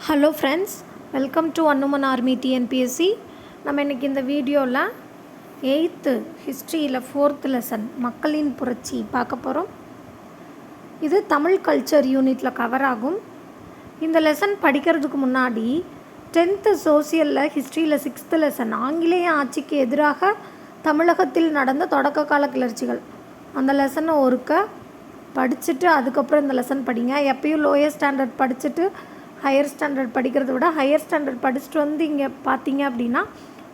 Hello friends, welcome to Hanuman army TNPSC. நம்ம இன்றைக்கி இந்த வீடியோவில் 8th ஹிஸ்ட்ரியில் 4th லெசன் மக்களின் புரட்சி பார்க்க போகிறோம். இது தமிழ் கல்ச்சர் யூனிட்டில் கவர் ஆகும். இந்த லெசன் படிக்கிறதுக்கு முன்னாடி 10th சோசியலில் ஹிஸ்ட்ரியில் 6th லெசன் ஆங்கிலேய ஆட்சிக்கு எதிராக தமிழகத்தில் நடந்த தொடக்க கால கிளர்ச்சிகள் அந்த லெசனை ஒருக்க படிச்சுட்டு அதுக்கப்புறம் இந்த லெசன் படிங்க. எப்பயும் லோயர் ஸ்டாண்டர்ட் படிச்சுட்டு ஹையர் ஸ்டாண்டர்ட் படிக்கிறத விட ஹையர் ஸ்டாண்டர்ட் படிச்சுட்டு வந்து இங்கே பார்த்தீங்க அப்படின்னா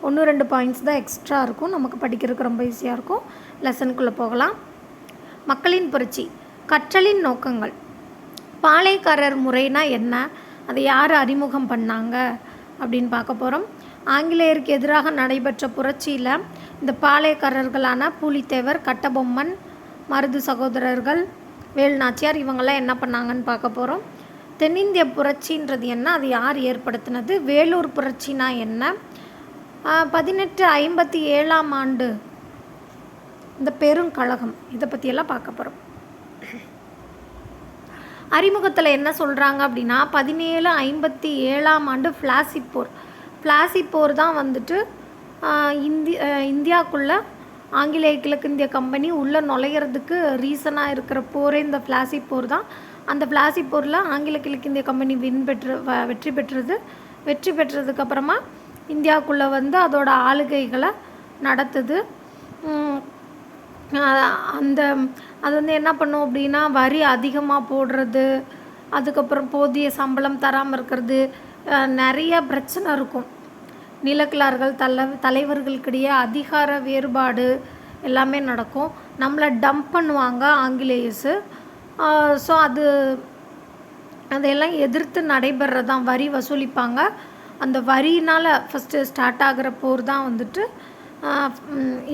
1-2 பாயிண்ட்ஸ் தான் எக்ஸ்ட்ரா இருக்கும். நமக்கு படிக்கிறதுக்கு ரொம்ப ஈஸியாக இருக்கும். லெசனுக்குள்ளே போகலாம். மக்களின் புரட்சி, கற்றலின் நோக்கங்கள். பாளையக்காரர் முறைனா என்ன, அதை யார் அறிமுகம் பண்ணாங்க அப்படின்னு பார்க்க போகிறோம். ஆங்கிலேயருக்கு எதிராக நடைபெற்ற புரட்சியில் இந்த பாளையக்காரர்களான பூலித்தேவர், கட்டபொம்மன், மருது சகோதரர்கள், வேலுநாச்சியார் இவங்கெல்லாம் என்ன பண்ணாங்கன்னு பார்க்க போகிறோம். தென்னிந்திய புரட்சின்றது என்ன, அது யார் ஏற்படுத்தினது, வேலூர் புரட்சினா என்ன, 1857ஆம் ஆண்டு இந்த பெருங்கழகம், இதை பற்றியெல்லாம் பார்க்க போகிறோம். அறிமுகத்தில் என்ன சொல்கிறாங்க அப்படின்னா 1757ஆம் ஆண்டு பிளாசிப்போர் தான் வந்துட்டு இந்தியாவுக்குள்ளே ஆங்கிலேய கிழக்கிந்திய கம்பெனி உள்ளே நுழையிறதுக்கு ரீசனாக இருக்கிற போரே இந்த பிளாசிப்போர் தான். அந்த பிளாசிப்போரில் ஆங்கில கிழக்கிந்திய கம்பெனி வெற்றி பெற்றதுக்கப்புறமா இந்தியாவுக்குள்ளே வந்து அதோட ஆளுகைகளை நடத்துது. அது வந்து என்ன பண்ணும் அப்படின்னா வரி அதிகமாக போடுறது, அதுக்கப்புறம் போதிய சம்பளம் தராமல் இருக்கிறது, நிறைய பிரச்சனை இருக்கும். நிலக்கிழார்கள் தலைவர்களுக்கிடையே அதிகார வேறுபாடு எல்லாமே நடக்கும். நம்மளை டம்ப் பண்ணுவாங்க ஆங்கிலேயர்ஸு. ஸோ அதையெல்லாம் எதிர்த்து நடைபெறதான், வரி வசூலிப்பாங்க. அந்த வரினால் ஃபஸ்ட்டு ஸ்டார்ட் ஆகிற போர் தான் வந்துட்டு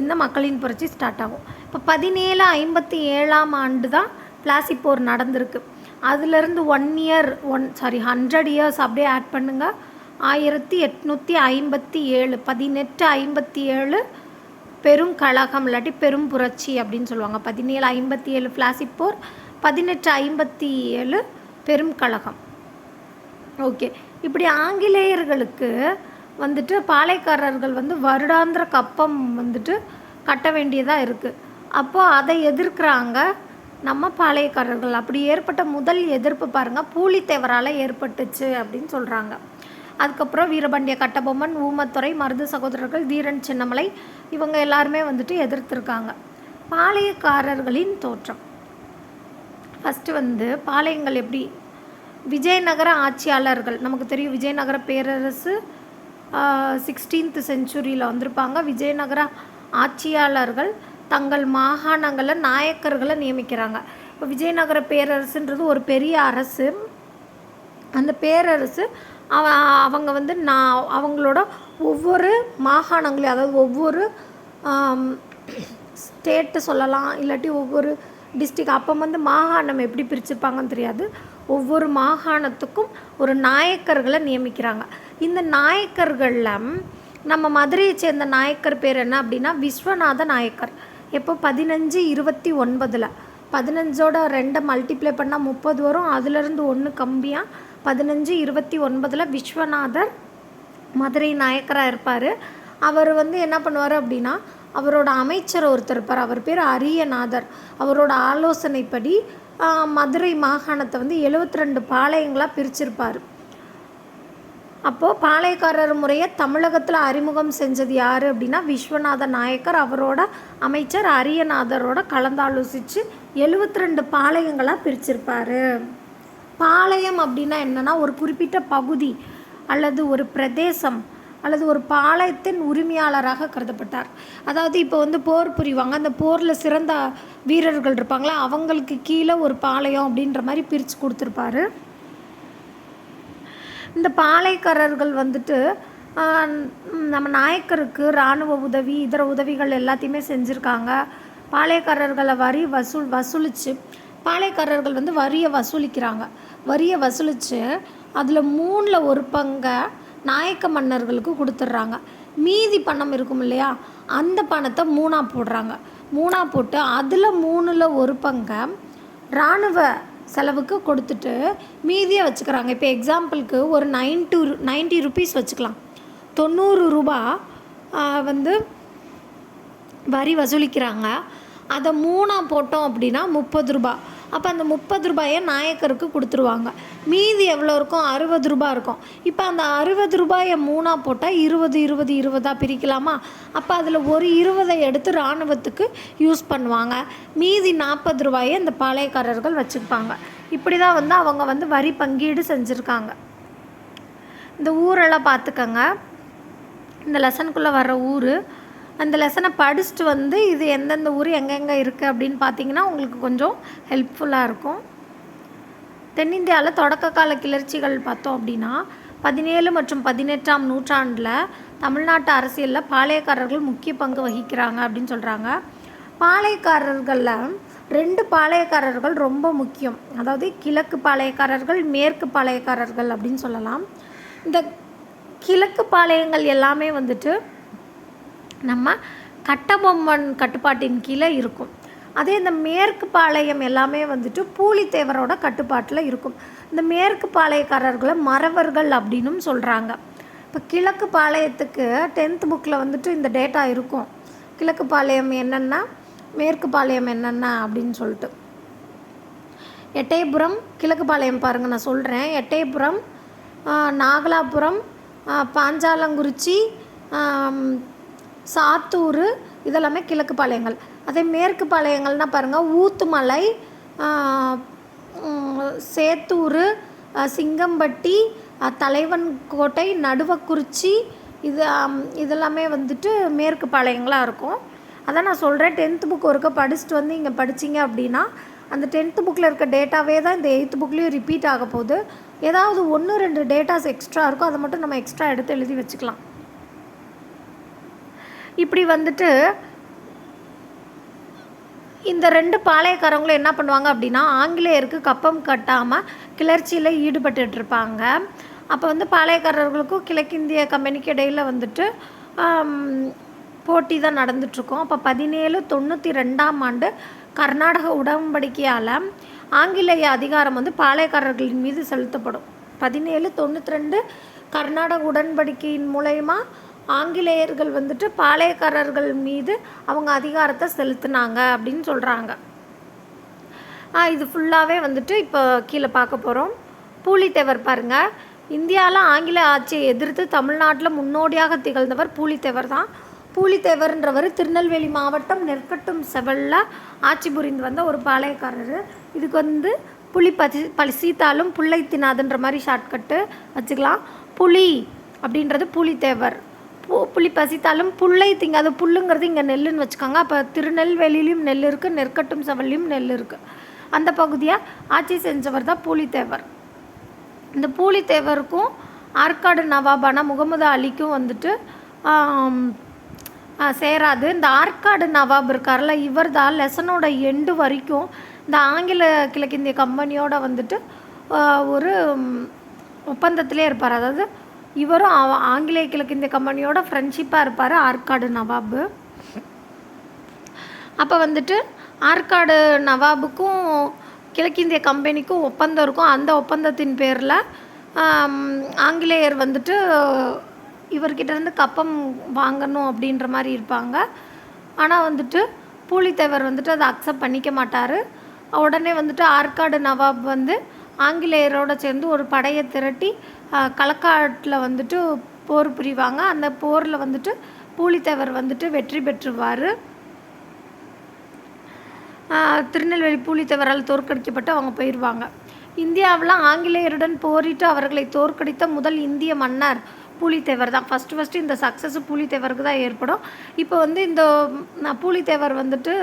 இந்த மக்களின் புரட்சி ஸ்டார்ட் ஆகும். இப்போ 1757ஆம் ஆண்டு தான் பிளாசிப்போர் நடந்திருக்கு. அதுலேருந்து 100 இயர்ஸ் அப்படியே ஆட் பண்ணுங்கள். 1857 1857 பெருங்கழகம் இல்லாட்டி பெரும் புரட்சி அப்படின்னு சொல்லுவாங்க. 1757 பிளாசிப்போர், 1857 பெரும் கழகம். ஓகே, இப்படி ஆங்கிலேயர்களுக்கு வந்துட்டு பாளையக்காரர்கள் வந்து வருடாந்திர கப்பம் வந்துட்டு கட்ட வேண்டியதாக இருக்குது. அப்போது அதை எதிர்க்கிறாங்க நம்ம பாளையக்காரர்கள். அப்படி ஏற்பட்ட முதல் எதிர்ப்பு பாருங்கள், பூலித்தேவரால் ஏற்பட்டுச்சு அப்படின்னு சொல்கிறாங்க. அதுக்கப்புறம் வீரபாண்டிய கட்டபொம்மன், ஊமத்துறை, மருது சகோதரர்கள், தீரன் சின்னமலை இவங்க எல்லாருமே வந்துட்டு எதிர்த்துருக்காங்க. பாளையக்காரர்களின் தோற்றம். ஃபஸ்ட்டு வந்து பாளையங்கள் எப்படி, விஜயநகர ஆட்சியாளர்கள் நமக்கு தெரியும். விஜயநகர பேரரசு 16th செஞ்சுரியில் வந்திருப்பாங்க. விஜயநகர ஆட்சியாளர்கள் தங்கள் மாகாணங்களில் நாயக்கர்களை நியமிக்கிறாங்க. இப்போ விஜயநகர பேரரசுன்றது ஒரு பெரிய அரசு. அந்த பேரரசு அவங்க வந்து அவங்களோட ஒவ்வொரு மாகாணங்களையும், அதாவது ஒவ்வொரு ஸ்டேட்டு சொல்லலாம், இல்லாட்டி ஒவ்வொரு டிஸ்ட்ரிக்ட், அப்போ வந்து மாகாணம் எப்படி பிரிச்சுப்பாங்கன்னு தெரியாது. ஒவ்வொரு மாகாணத்துக்கும் ஒரு நாயக்கர்களை நியமிக்கிறாங்க. இந்த நாயக்கர்களில் நம்ம மதுரையை சேர்ந்த நாயக்கர் பேர் என்ன அப்படின்னா விஸ்வநாத நாயக்கர். எப்போ 1529 15ஓட 2 மல்டிப்ளை பண்ணால் 30 வரும். அதுலேருந்து 1 கம்மியாக 1529 விஸ்வநாதர் மதுரை நாயக்கராக இருப்பார். அவர் வந்து என்ன பண்ணுவார் அப்படின்னா அவரோட அமைச்சர் ஒருத்தர் இருப்பார். அவர் பேர் அரியநாதர். அவரோட ஆலோசனைப்படி மதுரை மாகாணத்தை வந்து 72 பாளையங்களாக பிரிச்சிருப்பார். அப்போது பாளையக்காரர் முறையை தமிழகத்தில் அறிமுகம் செஞ்சது யார் அப்படின்னா விஸ்வநாத நாயக்கர். அவரோட அமைச்சர் அரியநாதரோட கலந்தாலோசித்து 72 பாளையங்களாக பிரிச்சிருப்பார். பாளையம் அப்படின்னா என்னென்னா ஒரு குறிப்பிட்ட பகுதி அல்லது ஒரு பிரதேசம் அல்லது ஒரு பாளையத்தின் உரிமையாளராக கருதப்பட்டார். அதாவது இப்போ வந்து போர் புரிவாங்க, அந்த போரில் சிறந்த வீரர்கள் இருப்பாங்களா, அவங்களுக்கு கீழே ஒரு பாளையம் அப்படின்ற மாதிரி பிரித்து கொடுத்துருப்பாரு. இந்த பாளையக்காரர்கள் வந்துட்டு நம்ம நாயக்கருக்கு இராணுவ உதவி, இதர உதவிகள் எல்லாத்தையுமே செஞ்சுருக்காங்க. பாளையக்காரர்களை வரி வசூலித்து பாளையக்காரர்கள் வந்து வரியை வசூலித்து அதில் 3ல் 1 பங்கை நாயக்க மன்னர்களுக்கு கொடுத்துட்றாங்க. மீதி பணம் இருக்கும் இல்லையா, அந்த பணத்தை 3ஆக போடுறாங்க. 3ஆக போட்டு அதில் 3ல் 1 பங்கை இராணுவ செலவுக்கு கொடுத்துட்டு மீதியை வச்சுக்கிறாங்க. இப்போ எக்ஸாம்பிளுக்கு ஒரு 90 ருபீஸ் வச்சுக்கலாம். 90 ரூபா வந்து வரி வசூலிக்கிறாங்க. அதை 3ஆக போட்டோம் அப்படின்னா 30 ரூபா. அப்போ அந்த 30 ரூபாயை நாயக்கருக்கு கொடுத்துருவாங்க. மீதி எவ்வளோ இருக்கும்? 60 ரூபா இருக்கும். இப்போ அந்த 60 ரூபாயை 3ஆக போட்டால் 20 பிரிக்கலாமா? அப்போ அதில் ஒரு 20 எடுத்து இராணுவத்துக்கு யூஸ் பண்ணுவாங்க. மீதி 40 ரூபாயை இந்த பாளையக்காரர்கள் வச்சுருப்பாங்க. இப்படி தான் வந்து அவங்க வந்து வரி பங்கீடு செஞ்சுருக்காங்க. இந்த ஊரெல்லாம் பார்த்துக்கங்க. இந்த லெசனுக்குள்ளே வர்ற ஊர், அந்த லெசனை படிச்சுட்டு வந்து இது எந்தெந்த ஊர் எங்கெங்கே இருக்குது அப்படின்னு பார்த்தீங்கன்னா உங்களுக்கு கொஞ்சம் ஹெல்ப்ஃபுல்லாக இருக்கும். தென்னிந்தியாவில் தொடக்க கால கிளர்ச்சிகள் பார்த்தோம் அப்படின்னா 17 மற்றும் 18ஆம் நூற்றாண்டில் தமிழ்நாட்டு அரசியலில் பாளையக்காரர்கள் முக்கிய பங்கு வகிக்கிறாங்க அப்படின்னு சொல்கிறாங்க. பாளையக்காரர்களில் 2 பாளையக்காரர்கள் ரொம்ப முக்கியம். அதாவது கிழக்கு பாளையக்காரர்கள், மேற்கு பாளையக்காரர்கள் அப்படின்னு சொல்லலாம். இந்த கிழக்கு பாளையங்கள் எல்லாமே வந்துட்டு நம்ம கட்டபொம்மன் கட்டுப்பாட்டின் கீழே இருக்கும். அதே இந்த மேற்கு பாளையம் எல்லாமே வந்துட்டு பூலித்தேவரோட கட்டுப்பாட்டில் இருக்கும். இந்த மேற்கு பாளையக்காரர்களை மறவர்கள் அப்படின்னும் சொல்கிறாங்க. இப்போ கிழக்கு பாளையத்துக்கு 10th புக்கில் வந்துட்டு இந்த டேட்டா இருக்கும். கிழக்கு பாளையம் என்னென்னா, மேற்கு பாளையம் என்னென்ன அப்படின்னு சொல்லிட்டு. எட்டயபுரம் கிழக்கு பாளையம் பாருங்கள், நான் சொல்கிறேன். எட்டயபுரம், நாகலாபுரம், பாஞ்சாலங்குறிச்சி, சாத்தூர், இதெல்லாமே கிழக்கு பாளையங்கள். அதே மேற்கு பாளையங்கள்னால் பாருங்கள், ஊத்துமலை, சேத்தூர், சிங்கம்பட்டி, தலைவன்கோட்டை, நடுவக்குறிச்சி, இதெல்லாமே வந்துட்டு மேற்கு பாளையங்களாக இருக்கும். அதான் நான் சொல்கிறேன், 10th புக் ஒருக்க படிச்சுட்டு வந்து இங்கே படிச்சிங்க அப்படின்னா அந்த 10th புக்கில் இருக்க டேட்டாவே தான் இந்த 8th புக்லேயும் ரிப்பீட் ஆக போகுது. ஏதாவது 1-2 டேட்டாஸ் எக்ஸ்ட்ரா இருக்கும், அதை மட்டும் நம்ம எக்ஸ்ட்ரா எடுத்து எழுதி வச்சுக்கலாம். இப்படி வந்துட்டு இந்த 2 பாளையக்காரங்களும் என்ன பண்ணுவாங்க அப்படின்னா ஆங்கிலேயருக்கு கப்பம் கட்டாமல் கிளர்ச்சியில் ஈடுபட்டுருப்பாங்க. அப்போ வந்து பாளையக்காரர்களுக்கும் கிழக்கிந்திய கம்பெனிக்கு இடையில் வந்துட்டு போட்டி தான் நடந்துகிட்ருக்கோம். அப்போ 1792ஆம் ஆண்டு கர்நாடக உடன்படிக்கையால் ஆங்கிலேய அதிகாரம் வந்து பாளையக்காரர்களின் மீது செலுத்தப்படும். 1792 கர்நாடக உடன்படிக்கையின் மூலயமா ஆங்கிலேயர்கள் வந்துட்டு பாளையக்காரர்கள் மீது அவங்க அதிகாரத்தை செலுத்தினாங்க அப்படின்னு சொல்கிறாங்க. இது ஃபுல்லாகவே வந்துட்டு இப்போ கீழே பார்க்க போகிறோம். பூலித்தேவர் பாருங்கள். இந்தியாவில் ஆங்கில ஆட்சியை எதிர்த்து தமிழ்நாட்டில் முன்னோடியாக திகழ்ந்தவர் பூலித்தேவர் தான். பூலித்தேவர்ன்றவர் திருநெல்வேலி மாவட்டம் நெற்கட்டும் செவலில் ஆட்சி புரிந்து வந்த ஒரு பாளையக்காரர். இதுக்கு வந்து புலி பசித்தாலும் புள்ளை தின்னாதுன்ற மாதிரி ஷார்ட்கட்டு வச்சுக்கலாம். புலி அப்படின்றது பூலித்தேவர். புலி பசித்தாலும் புள்ளை திங்காது, புல்லுங்கிறது இங்கே நெல்லுன்னு வச்சுக்கோங்க. அப்போ திருநெல்வேலியிலையும் நெல் இருக்குது, நெற்கட்டும் செவல்லையும் நெல் இருக்குது. அந்த பகுதியாக ஆட்சி செஞ்சவர் தான் பூலித்தேவர். இந்த பூலித்தேவருக்கும் ஆற்காடு நவாபான முகமது அலிக்கும் வந்துட்டு சேராது. இந்த ஆற்காடு நவாப் இருக்கார்ல, இவர் தான் லெசனோட எண்டு வரைக்கும் இந்த ஆங்கில கிழக்கிந்திய கம்பெனியோட வந்துட்டு ஒரு ஒப்பந்தத்திலே இருப்பார். அதாவது இவரும் ஆங்கிலேய கிழக்கிந்திய கம்பெனியோட ஃப்ரெண்ட்ஷிப்பாக இருப்பார் ஆற்காடு நவாபு. அப்போ வந்துட்டு ஆற்காடு நவாபுக்கும் கிழக்கிந்திய கம்பெனிக்கும் ஒப்பந்தம் இருக்கும். அந்த ஒப்பந்தத்தின் பேரில் ஆங்கிலேயர் வந்துட்டு இவர்கிட்டேருந்து கப்பம் வாங்கணும் அப்படின்ற மாதிரி இருப்பாங்க. ஆனால் வந்துட்டு பூலித்தேவர் வந்துட்டு அதை அக்செப்ட் பண்ணிக்க மாட்டார். உடனே வந்துட்டு ஆற்காடு நவாப் வந்து ஆங்கிலேயரோடு சேர்ந்து ஒரு படையை திரட்டி களக்காட்டில் வந்துட்டு போர் புரிவாங்க. அந்த போரில் வந்துட்டு பூலித்தேவர் வந்துட்டு வெற்றி பெற்றுவார். திருநெல்வேலி பூலித்தேவரால் தோற்கடிக்கப்பட்டு அவங்க போயிடுவாங்க. இந்தியாவில் ஆங்கிலேயருடன் போரிட்டு அவர்களை தோற்கடித்த முதல் இந்திய மன்னர் பூலித்தேவர் தான். ஃபஸ்ட்டு இந்த சக்ஸஸ் பூலித்தேவருக்கு தான் ஏற்படும். இப்போ வந்து இந்த பூலித்தேவர் வந்துட்டு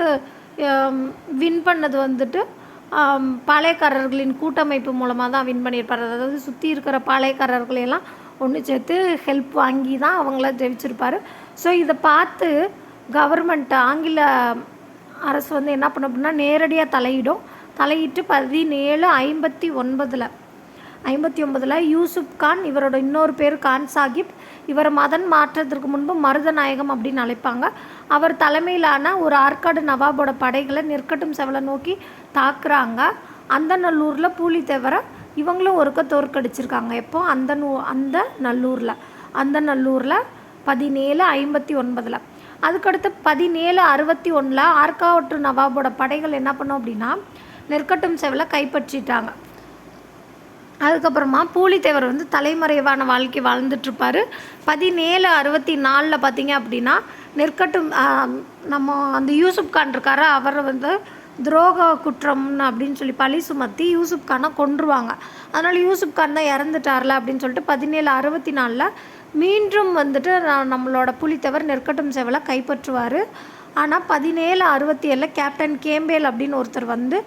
வின் பண்ணது வந்துட்டு பாளையக்காரர்களின் கூட்டமைப்பு மூலமாக தான் வின் பண்ணியிருப்பார். அதாவது சுற்றி இருக்கிற பாளையக்காரர்களையெல்லாம் ஒன்று சேர்த்து ஹெல்ப் வாங்கி தான் அவங்கள ஜெயிச்சிருப்பார். ஸோ இதை பார்த்து கவர்மெண்ட் ஆங்கில அரசு வந்து என்ன பண்ண அப்படின்னா நேரடியாக தலையிட்டு 1759 யூசுப் கான், இவரோட இன்னொரு பேர் கான் சாஹிப், இவரை மதன் மாற்றத்திற்கு முன்பு மருதநாயகம் அப்படின்னு அழைப்பாங்க. அவர் தலைமையிலான ஒரு ஆற்காடு நவாபோட படைகளை நெற்கட்டும் செவலை நோக்கி தாக்குறாங்க. அந்த நல்லூரில் பூலித்தேவரை இவங்களும் ஒருக்க தோற்கடிச்சிருக்காங்க. எப்போ அந்த நல்லூரில் 1759. அதுக்கடுத்து 1761 ஆர்காவற்று நவாபோட படைகள் என்ன பண்ணோம் அப்படின்னா நெற்கட்டும் சேவலை கைப்பற்றிட்டாங்க. அதுக்கப்புறமா பூலித்தேவர் வந்து தலைமறைவான வாழ்க்கை வாழ்ந்துட்டுருப்பார். 1764 பார்த்திங்க அப்படின்னா நெற்கட்டும் நம்ம அந்த யூசுப் கான் இருக்கார், அவரை வந்து துரோக குற்றம்னு அப்படின்னு சொல்லி பழி சுமத்தி யூசுப் கானை கொன்றுவாங்க. அதனால் யூசுப் கான் தான் இறந்துட்டார்ல அப்படின்னு சொல்லிட்டு 1764 மீண்டும் வந்துட்டு நம்மளோட பூலித்தேவர் நெற்கட்டும் சேவலை கைப்பற்றுவார். ஆனால் 1767 கேப்டன் கேம்பேல் அப்படின்னு ஒருத்தர் வந்து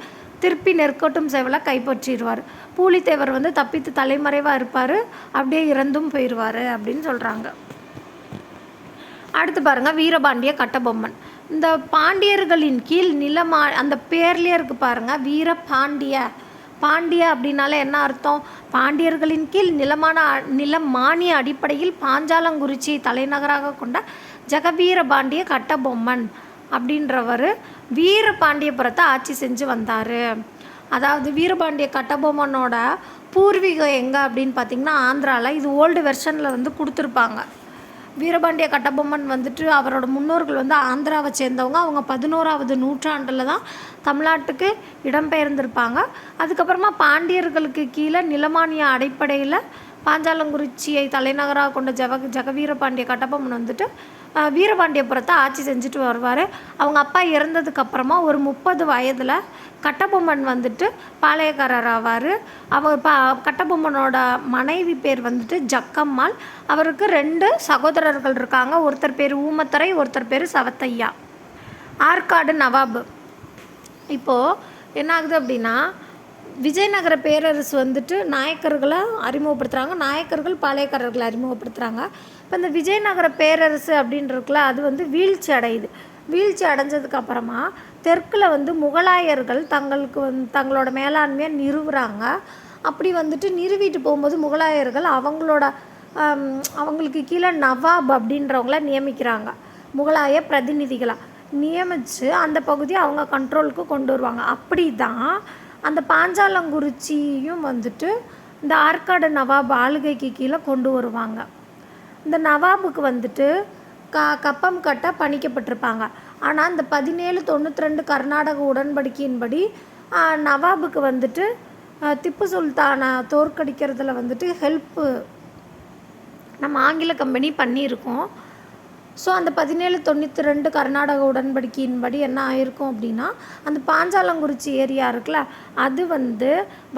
திருப்பி நெற்கட்டும் சேவலை கைப்பற்றிடுவார். பூலித்தேவர் வந்து தப்பித்து தலைமறைவாக இருப்பார், அப்படியே இறந்தும் போயிடுவார் அப்படின்னு சொல்கிறாங்க. அடுத்து பாருங்கள், வீரபாண்டிய கட்டபொம்மன். இந்த பாண்டியர்களின் கீழ் அந்த பேர்லேயே இருக்குது பாருங்கள், பாண்டிய அப்படின்னாலே என்ன அர்த்தம்? பாண்டியர்களின் கீழ் நிலமானிய அடிப்படையில் பாஞ்சாலங்குறிச்சியை தலைநகராக கொண்ட ஜெகவீரபாண்டிய கட்டபொம்மன் அப்படின்றவர் வீரபாண்டியபுரத்தை ஆட்சி செஞ்சு வந்தார். அதாவது வீரபாண்டிய கட்டபொம்மனோட பூர்வீகம் எங்கே அப்படின்னு பார்த்திங்கன்னா ஆந்திராவில். இது ஓல்டு வெர்ஷனில் வந்து கொடுத்துருப்பாங்க. வீரபாண்டிய கட்டபொம்மன் வந்துட்டு அவரோட முன்னோர்கள் வந்து ஆந்திராவை சேர்ந்தவங்க. அவங்க 11ஆவது நூற்றாண்டில் தான் தமிழ்நாட்டுக்கு இடம்பெயர்ந்திருப்பாங்க. அதுக்கப்புறமா பாண்டியர்களுக்கு கீழே நிலமானிய அடிப்படையில் பாஞ்சாலங்குறிச்சியை தலைநகராக கொண்ட ஜெகவீரபாண்டிய கட்டபொம்மன் வந்துட்டு வீரபாண்டியபுரத்தை ஆட்சி செஞ்சுட்டு வருவார். அவங்க அப்பா இறந்ததுக்கப்புறமா ஒரு 30 வயதில் கட்டபொம்மன் வந்துட்டு பாளையக்காரர் ஆவார். அவர் கட்டபொம்மனோட மனைவி பேர் வந்துட்டு ஜக்கம்மாள். அவருக்கு 2 சகோதரர்கள் இருக்காங்க. ஒருத்தர் பேர் ஊமத்துரை, ஒருத்தர் பேர் சவத்தையா. ஆற்காடு நவாபு. இப்போது என்ன ஆகுது அப்படின்னா விஜயநகர பேரரசு வந்துட்டு நாயக்கர்களை அறிமுகப்படுத்துகிறாங்க, நாயக்கர்கள் பாளையக்காரர்களை அறிமுகப்படுத்துகிறாங்க. இப்போ இந்த விஜயநகர பேரரசு அப்படின்றதுக்குள்ள அது வந்து வீழ்ச்சி அடையுது. வீழ்ச்சி அடைஞ்சதுக்கப்புறமா தெற்கில் வந்து முகலாயர்கள் தங்களோட மேலாண்மையை நிறுவுறாங்க. அப்படி வந்துட்டு நிறுவிட்டு போகும்போது முகலாயர்கள் அவங்களுக்கு கீழே நவாப் அப்படின்றவங்கள நியமிக்கிறாங்க. முகலாய பிரதிநிதிகளாக நியமித்து அந்த பகுதியை அவங்க கண்ட்ரோலுக்கு கொண்டு வருவாங்க. அப்படி தான் அந்த பாஞ்சாலங்குறிச்சியும் வந்துட்டு இந்த ஆற்காடு நவாப் ஆளுகைக்கு கீழே கொண்டு வருவாங்க. இந்த நவாபுக்கு வந்துட்டு கப்பம் கட்ட பணிக்கப்பட்டிருப்பாங்க. ஆனால் இந்த 1792 கர்நாடக உடன்படிக்கையின்படி நவாபுக்கு வந்துட்டு திப்பு சுல்தானை தோற்கடிக்கிறதுல வந்துட்டு ஹெல்ப்பு நம்ம ஆங்கில கம்பெனி பண்ணியிருக்கோம். ஸோ அந்த 1792 கர்நாடக உடன்படிக்கையின்படி என்ன ஆயிருக்கும் அப்படின்னா அந்த பாஞ்சாலங்குறிச்சி ஏரியா இருக்குல்ல, அது வந்து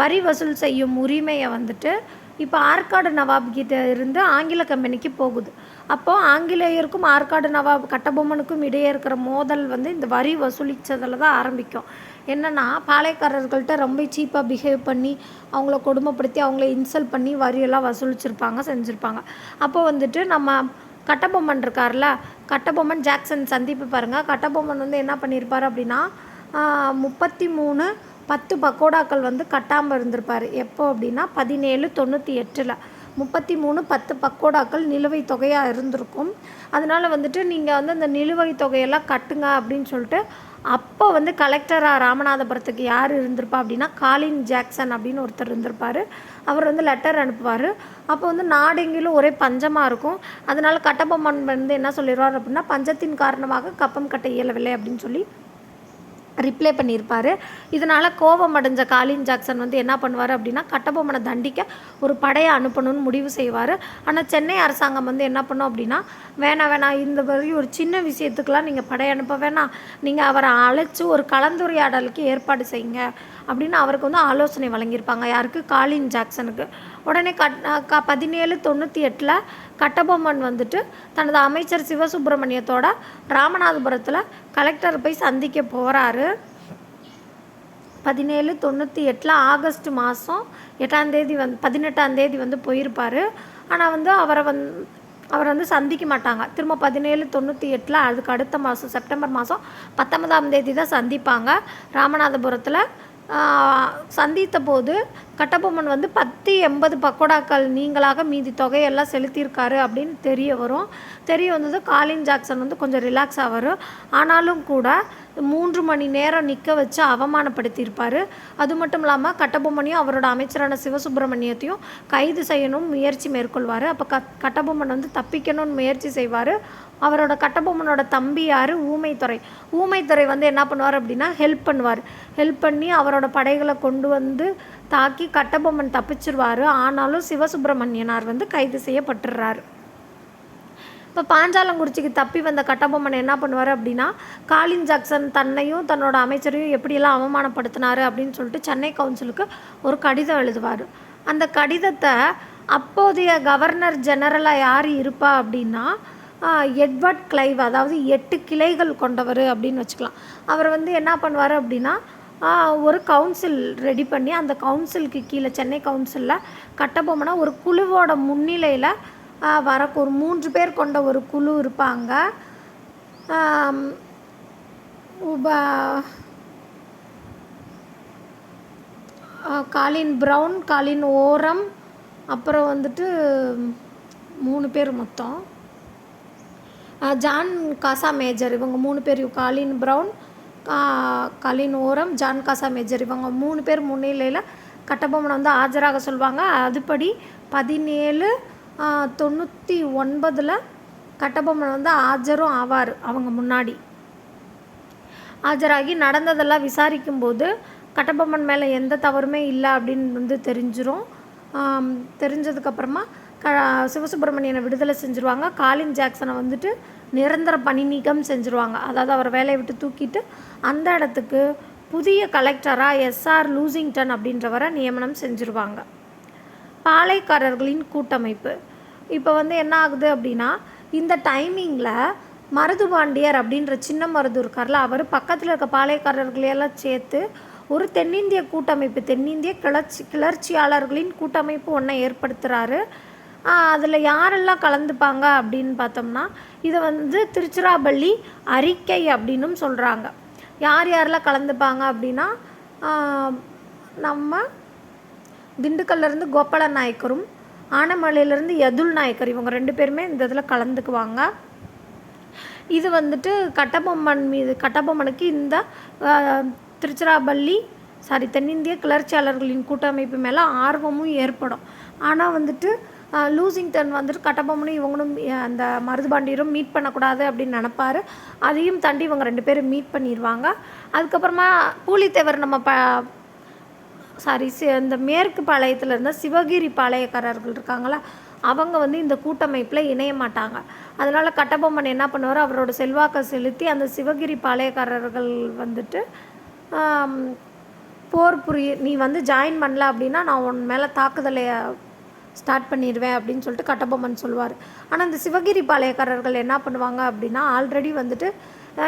வரி வசூல் செய்யும் உரிமையை வந்துட்டு இப்போ ஆற்காடு நவாப் கிட்ட இருந்து ஆங்கில கம்பெனிக்கு போகுது. அப்போது ஆங்கிலேயருக்கும் ஆற்காடு நவாப் கட்டபொம்மனுக்கும் இடையே இருக்கிற மோதல் வந்து இந்த வரி வசூலித்ததில் தான் ஆரம்பிக்கும். என்னென்னா பாளையக்காரர்கள்ட்ட ரொம்ப சீப்பாக பிஹேவ் பண்ணி அவங்கள கொடுமைப்படுத்தி அவங்கள இன்சல்ட் பண்ணி வரியெல்லாம் செஞ்சுருப்பாங்க. அப்போ வந்துட்டு நம்ம கட்டபொம்மன் இருக்கார்ல, கட்டபொம்மன் ஜாக்சன் சந்திப்பு பாருங்கள். கட்டபொம்மன் வந்து என்ன பண்ணியிருப்பார் அப்படின்னா 33 பக்கோடாக்கள் வந்து கட்டாமல் இருந்திருப்பார். எப்போ அப்படின்னா 1798 33 பக்கோடாக்கள் நிலுவைத் தொகையாக இருந்திருக்கும். அதனால் வந்துட்டு நீங்கள் வந்து அந்த நிலுவைத் தொகையெல்லாம் கட்டுங்க அப்படின்னு சொல்லிட்டு அப்போ வந்து கலெக்டராக ராமநாதபுரத்துக்கு யார் இருந்திருப்பா அப்படின்னா காலின் ஜாக்சன் அப்படின்னு ஒருத்தர் இருந்திருப்பார். அவர் வந்து லெட்டர் அனுப்புவார். அப்போ வந்து நாடெங்கிலும் ஒரே பஞ்சமாக இருக்கும். அதனால் கட்டபொம்மன் வந்து என்ன சொல்லிடுவார் அப்படின்னா பஞ்சத்தின் காரணமாக கப்பம் கட்ட இயலவில்லை அப்படின்னு சொல்லி ரிப்ளை பண்ணியிருப்பார். இதனால் கோபம் அடைஞ்ச காலின் ஜாக்சன் வந்து என்ன பண்ணுவார் அப்படின்னா கட்டபொம்மனை தண்டிக்க ஒரு படையை அனுப்பணும்னு முடிவு செய்வார். ஆனால் சென்னை அரசாங்கம் வந்து என்ன பண்ணும் அப்படின்னா வேணாம் இந்த மாதிரி ஒரு சின்ன விஷயத்துக்கெலாம் நீங்கள் படை அனுப்ப வேணாம், நீங்கள் அவரை அழைச்சி ஒரு கலந்துரையாடலுக்கு ஏற்பாடு செய்யுங்க அப்படின்னு அவருக்கு வந்து ஆலோசனை வழங்கியிருப்பாங்க. யாருக்கு? காலின் ஜாக்சனுக்கு. உடனே 1798 கட்டபொம்மன் வந்துட்டு தனது அமைச்சர் சிவசுப்பிரமணியத்தோட ராமநாதபுரத்தில் கலெக்டரை போய் சந்திக்க போகிறாரு. 1798 ஆகஸ்ட் மாதம் 8ஆம் தேதி 18ஆம் தேதி வந்து போயிருப்பார். ஆனால் வந்து அவரை வந்து சந்திக்க மாட்டாங்க. திரும்ப 1798 அதுக்கு அடுத்த மாதம் செப்டம்பர் மாதம் 19ஆம் தேதி தான் சந்திப்பாங்க. ராமநாதபுரத்தில் சந்தித்த போது கட்டபொம்மன் வந்து 1080 பக்கோடாக்கள் நீங்களாக மீதி தொகையெல்லாம் செலுத்தியிருக்காரு அப்படின்னு தெரிய வந்தது. காலின் ஜாக்சன் வந்து கொஞ்சம் ரிலாக்ஸ் ஆவார். ஆனாலும் கூட 3 மணி நேரம் நிற்க வச்சு அவமானப்படுத்தியிருப்பார். அது மட்டும் இல்லாமல் கட்டபொம்மனையும் அவரோட அமைச்சரான சிவசுப்பிரமணியத்தையும் கைது செய்யணும் முயற்சி மேற்கொள்வார். அப்போ கட்டபொம்மன் வந்து தப்பிக்கணும்னு முயற்சி செய்வார். அவரோட கட்டபொம்மனோட தம்பி யார்? ஊமைத்துரை. ஊமைத்துரை வந்து என்ன பண்ணுவார் அப்படின்னா ஹெல்ப் பண்ணி அவரோட படைகளை கொண்டு வந்து தாக்கி கட்டபொம்மன் தப்பிச்சிருவார். ஆனாலும் சிவசுப்பிரமணியனார் வந்து கைது செய்யப்பட்டுடுறாரு. இப்போ பாஞ்சாலங்குறிச்சிக்கு தப்பி வந்த கட்டபொம்மன் என்ன பண்ணுவார் அப்படின்னா, காலின் ஜாக்சன் தன்னையும் தன்னோட அமைச்சரையும் எப்படியெல்லாம் அவமானப்படுத்தினார் அப்படின்னு சொல்லிட்டு சென்னை கவுன்சிலுக்கு ஒரு கடிதம் எழுதுவார். அந்த கடிதத்தை அப்போதைய கவர்னர் ஜெனரலாக யார் இருப்பா அப்படின்னா எட்வர்ட் கிளைவ், அதாவது 8 கிளைகள் கொண்டவர் அப்படின்னு வச்சுக்கலாம். அவர் வந்து என்ன பண்ணுவார் அப்படின்னா ஒரு கவுன்சில் ரெடி பண்ணி அந்த கவுன்சிலுக்கு கீழே சென்னை கவுன்சிலில் கட்டபொம்மனை ஒரு குழுவோட முன்னிலையில் ஒரு 3 பேர் கொண்ட ஒரு குழு இருப்பாங்க. காலின் ப்ரவுன், காலின் ஓரம், அப்புறம் வந்துட்டு 3 பேர் மொத்தம், ஜான் காசா மேஜர், இவங்க 3 பேர், காலின் ப்ரவுன், காலின் ஓரம், ஜான் காசா மேஜர், இவங்க 3 பேர் முன்னிலையில் கட்டபொம்மனை வந்து ஆஜராக சொல்லுவாங்க. அதுபடி 1799 கட்டபொம்மன் வந்து ஆஜரும் ஆவார். அவங்க முன்னாடி ஆஜராகி நடந்ததெல்லாம் விசாரிக்கும்போது கட்டபொம்மன் மேலே எந்த தவறுமே இல்லை அப்படின்னு வந்து தெரிஞ்சிடும். தெரிஞ்சதுக்கப்புறமா சிவசுப்பிரமணியனை விடுதலை செஞ்சுருவாங்க. காலின் ஜாக்சனை வந்துட்டு நிரந்தர பணி நீக்கம் செஞ்சுருவாங்க. அதாவது அவர் வேலையை விட்டு தூக்கிட்டு அந்த இடத்துக்கு புதிய கலெக்டராக எஸ்ஆர் லூசிங்டன் அப்படின்றவரை நியமனம் செஞ்சுருவாங்க. பாளையக்காரர்களின் கூட்டமைப்பு இப்போ வந்து என்ன ஆகுது அப்படின்னா, இந்த டைமிங்கில் மருதுபாண்டியர் அப்படின்ற சின்ன மருது இருக்கார்ல, அவர் பக்கத்தில் இருக்க பாளையக்காரர்களையெல்லாம் சேர்த்து ஒரு தென்னிந்திய கூட்டமைப்பு, தென்னிந்திய கிளர்ச்சியாளர்களின் கூட்டமைப்பு ஒன்றை ஏற்படுத்துகிறாரு. அதில் யாரெல்லாம் கலந்துப்பாங்க அப்படின்னு பார்த்தோம்னா, இதை வந்து திருச்சிராப்பள்ளி அறிக்கை அப்படின்னும் சொல்கிறாங்க. யாரெல்லாம் கலந்துப்பாங்க அப்படின்னா, நம்ம திண்டுக்கல்லேருந்து கோபால நாயக்கரும் ஆனமலையிலேருந்து யதுல் நாயக்கர், இவங்க 2 பேருமே இந்த இதில் கலந்துக்குவாங்க. இது வந்துட்டு கட்டபொம்மனுக்கு இந்த தென்னிந்திய கிளர்ச்சியாளர்களின் கூட்டமைப்பு மேலே ஆர்வமும் ஏற்படும். ஆனால் வந்துட்டு லூசிங்டன் வந்துட்டு கட்டபொம்மனும் இவங்களும் அந்த மருதுபாண்டியரும் மீட் பண்ணக்கூடாது அப்படின்னு நினப்பார். அதையும் தாண்டி இவங்க 2 பேரும் மீட் பண்ணிடுவாங்க. அதுக்கப்புறமா பூலித்தேவர் இந்த மேற்கு பாளையத்தில் இருந்த சிவகிரி பாளையக்காரர்கள் இருக்காங்களா, அவங்க வந்து இந்த கூட்டமைப்பில் இணைய மாட்டாங்க. அதனால் கட்டபொம்மன் என்ன பண்ணுவார், அவரோட செல்வாக்கை செலுத்தி அந்த சிவகிரி பாளையக்காரர்கள் வந்துட்டு போர் நீ வந்து ஜாயின் பண்ணல அப்படின்னா நான் உன் மேலே தாக்குதலை ஸ்டார்ட் பண்ணிடுவேன் அப்படின்னு சொல்லிட்டு கட்டபொம்மன் சொல்லுவார். ஆனால் இந்த சிவகிரி பாளையக்காரர்கள் என்ன பண்ணுவாங்க அப்படின்னா, ஆல்ரெடி வந்துட்டு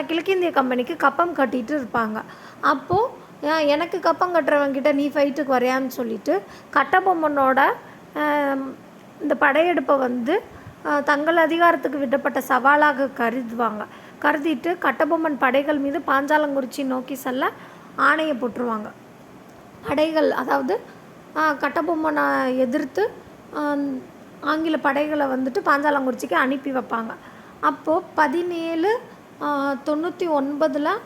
கிழக்கிந்திய கம்பெனிக்கு கப்பம் கட்டிகிட்டு இருப்பாங்க. அப்போது எனக்கு கப்பம் கட்டுறவங்கிட்ட நீ ஃபைட்டுக்கு வரையான்னு சொல்லிட்டு கட்டபொம்மனோட இந்த படையெடுப்பை வந்து தங்கள் அதிகாரத்துக்கு விடப்பட்ட சவாலாக கருதிட்டு கட்டபொம்மன் படைகள் மீது பாஞ்சாலங்குறிச்சி நோக்கி செல்ல ஆணையை போட்டுருவாங்க. படைகள், அதாவது கட்டபொம்மனை எதிர்த்து ஆங்கில படைகளை வந்துட்டு பாஞ்சாலங்குறிச்சிக்கு அனுப்பி வைப்பாங்க. அப்போது 1799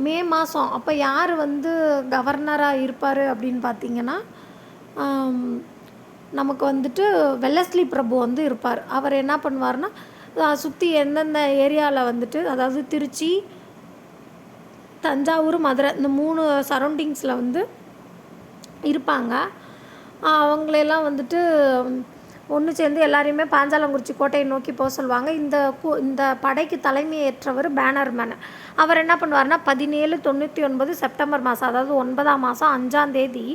மே மாதம் அப்போ யார் வந்து கவர்னராக இருப்பார் அப்படின்னு பார்த்திங்கன்னா, நமக்கு வந்துட்டு வெல்லஸ்லி பிரபு வந்து இருப்பார். அவர் என்ன பண்ணுவார்னா, சுற்றி எந்தெந்த ஏரியாவில் வந்துட்டு, அதாவது திருச்சி, தஞ்சாவூர், மதுரை, இந்த 3 சரௌண்டிங்ஸில் வந்து இருப்பாங்க. அவங்களெல்லாம் வந்துட்டு ஒன்று சேர்ந்து எல்லாரையுமே பாஞ்சாலங்குறிச்சி கோட்டையை நோக்கி போக சொல்லுவாங்க. இந்த படைக்கு தலைமை ஏற்றவர் பேனர்மேன். அவர் என்ன பண்ணுவார்னா 1799 செப்டம்பர் மாதம், அதாவது 9ஆம் மாதம் 5ஆம் தேதி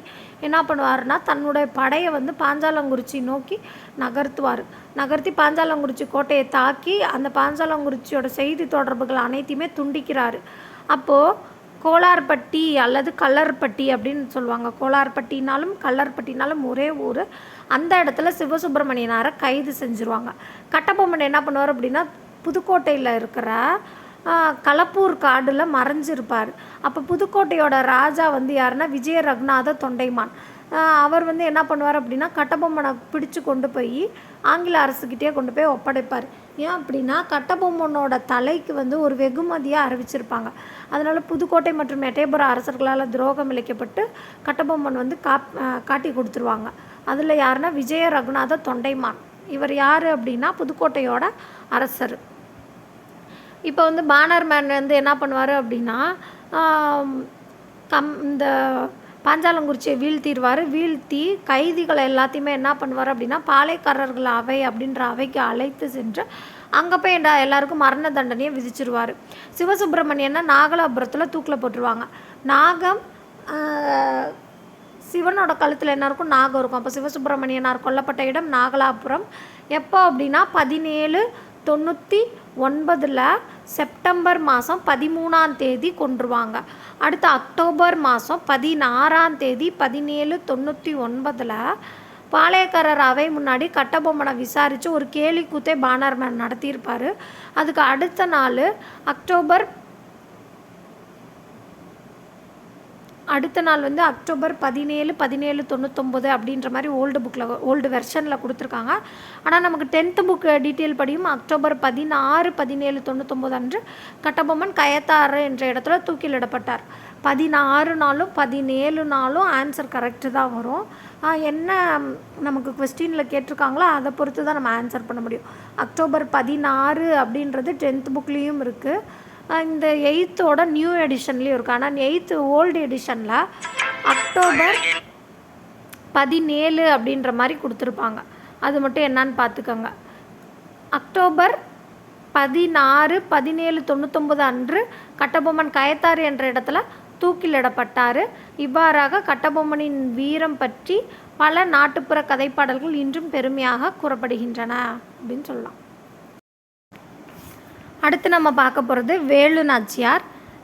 என்ன பண்ணுவார்னா, தன்னுடைய படையை வந்து பாஞ்சாலங்குறிச்சி நோக்கி நகர்த்தி பாஞ்சாலங்குறிச்சி கோட்டையை தாக்கி அந்த பாஞ்சாலங்குறிச்சியோட செய்தி தொடர்புகள் அனைத்தையுமே துண்டிக்கிறார். அப்போது கோலார்பட்டி அல்லது கல்லர்பட்டி அப்படின்னு சொல்லுவாங்க. கோலார்பட்டினாலும் கல்லர்பட்டினாலும் ஒரே ஊர். அந்த இடத்துல சிவசுப்பிரமணியனாரை கைது செஞ்சுருவாங்க. கட்டபொம்மன் என்ன பண்ணுவார் அப்படின்னா, புதுக்கோட்டையில் இருக்கிற களப்பூர் காடில் மறைஞ்சிருப்பார். அப்போ புதுக்கோட்டையோட ராஜா வந்து யாருன்னா விஜய ரகுநாத தொண்டைமான். அவர் வந்து என்ன பண்ணுவார் அப்படின்னா கட்டபொம்மனை பிடிச்சு கொண்டு போய் ஆங்கில அரசுக்கிட்டே கொண்டு போய் ஒப்படைப்பார். ஏன் அப்படின்னா கட்டபொம்மனோட தலைக்கு வந்து ஒரு வெகுமதியாக அறிவிச்சிருப்பாங்க. அதனால் புதுக்கோட்டை மற்றும் எட்டயபுரம் அரசர்களால் துரோகம் இழைக்கப்பட்டு கட்டபொம்மன் வந்து காட்டி கொடுத்துருவாங்க. அதில் யாருன்னா விஜய ரகுநாத தொண்டைமான். இவர் யார் அப்படின்னா புதுக்கோட்டையோட அரசர். இப்போ வந்து பானர்மேன் வந்து என்ன பண்ணுவார் அப்படின்னா இந்த பாஞ்சாலங்குறிச்சியை வீழ்த்தி கைதிகளை எல்லாத்தையுமே என்ன பண்ணுவார் அப்படின்னா பாளையக்காரர்கள் அவை அப்படின்ற அவைக்கு அழைத்து சென்று அங்கே போய் எல்லாருக்கும் மரண தண்டனையை விதிச்சிருவார். சிவசுப்பிரமணியனை நாகலாபுரத்தில் தூக்கில் போட்டுருவாங்க. நாகம் சிவனோட கழுத்தில் என்ன இருக்கும்? நாகம் இருக்கும். அப்போ சிவசுப்பிரமணியனார் கொல்லப்பட்ட இடம் நாகலாபுரம். எப்போ அப்படின்னா 1799 செப்டம்பர் மாதம் 13ஆம் தேதி கொன்றுவாங்க. அடுத்து அக்டோபர் மாதம் 16ஆம் தேதி 1799 பாளையக்காரர் அவை முன்னாடி கட்டபொம்மனை விசாரித்து ஒரு கேலி கூத்தே பானர்மேன் நடத்தியிருப்பார். அதுக்கு அடுத்த நாள் அக்டோபர் வந்து அக்டோபர் 17 1799 அப்படின்ற மாதிரி ஓல்டு வெர்ஷனில் கொடுத்துருக்காங்க. ஆனால் நமக்கு 10th புக் டீட்டெயில் படியும் அக்டோபர் 16 1799 அன்று கட்டபொம்மன் கயத்தாறு என்ற இடத்துல தூக்கிலிடப்பட்டார். 16 நாளும் 17 நாளும் ஆன்சர் கரெக்டு தான் வரும். என்ன நமக்கு கொஸ்டினில் கேட்டிருக்காங்களோ அதை பொறுத்து தான் நம்ம ஆன்சர் பண்ண முடியும். அக்டோபர் 16 அப்படின்றது 10th புக்லேயும் இருக்குது. இந்த 8th நியூ எடிஷன்லேயும் இருக்குது. ஆனால் 8th ஓல்டு எடிஷனில் அக்டோபர் 17 அப்படின்ற மாதிரி கொடுத்துருப்பாங்க. அது மட்டும் என்னன்னு பார்த்துக்கோங்க. அக்டோபர் 16 1799 அன்று கட்டபொம்மன் கயத்தாறு என்ற இடத்துல தூக்கிலிடப்பட்டார். இவ்வாறாக கட்டபொம்மனின் வீரம் பற்றி பல நாட்டுப்புற கதைப்பாடல்கள் இன்றும் பெருமையாக கூறப்படுகின்றன அப்படின்னு சொல்லலாம். அடுத்து நம்ம பார்க்க போகிறது வேலு நாச்சியார்.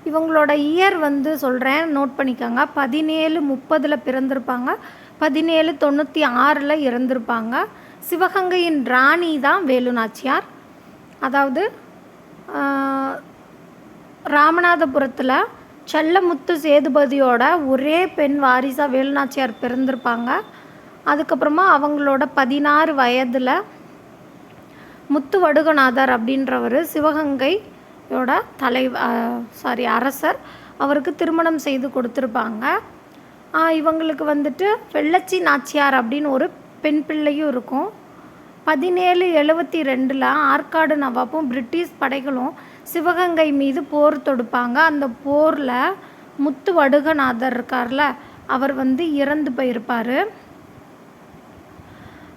இவங்களோட இயர் வந்து சொல்கிறேன், நோட் பண்ணிக்கோங்க. 1730 பிறந்திருப்பாங்க, 1796 இறந்திருப்பாங்க. சிவகங்கையின் ராணி தான் வேலு நாச்சியார். அதாவது ராமநாதபுரத்தில் செல்லமுத்து சேதுபதியோட ஒரே பெண் வாரிசாக வேலு நாச்சியார் பிறந்திருப்பாங்க. அதுக்கப்புறமா அவங்களோட 16 வயதில் முத்து வடுகநாதர் அப்படின்றவர் சிவகங்கையோட அரசர், அவருக்கு திருமணம் செய்து கொடுத்துருப்பாங்க. இவங்களுக்கு வந்துட்டு வெள்ளச்சி நாச்சியார் அப்படின்னு ஒரு பெண் பிள்ளையும் இருக்கும். 1772 ஆற்காடு நவாப்பும் பிரிட்டிஷ் படைகளும் சிவகங்கை மீது போர் தொடுப்பாங்க. அந்த போரில் முத்து வடுகநாதர் இருக்கார்ல, அவர் வந்து இறந்து போயிருப்பார்.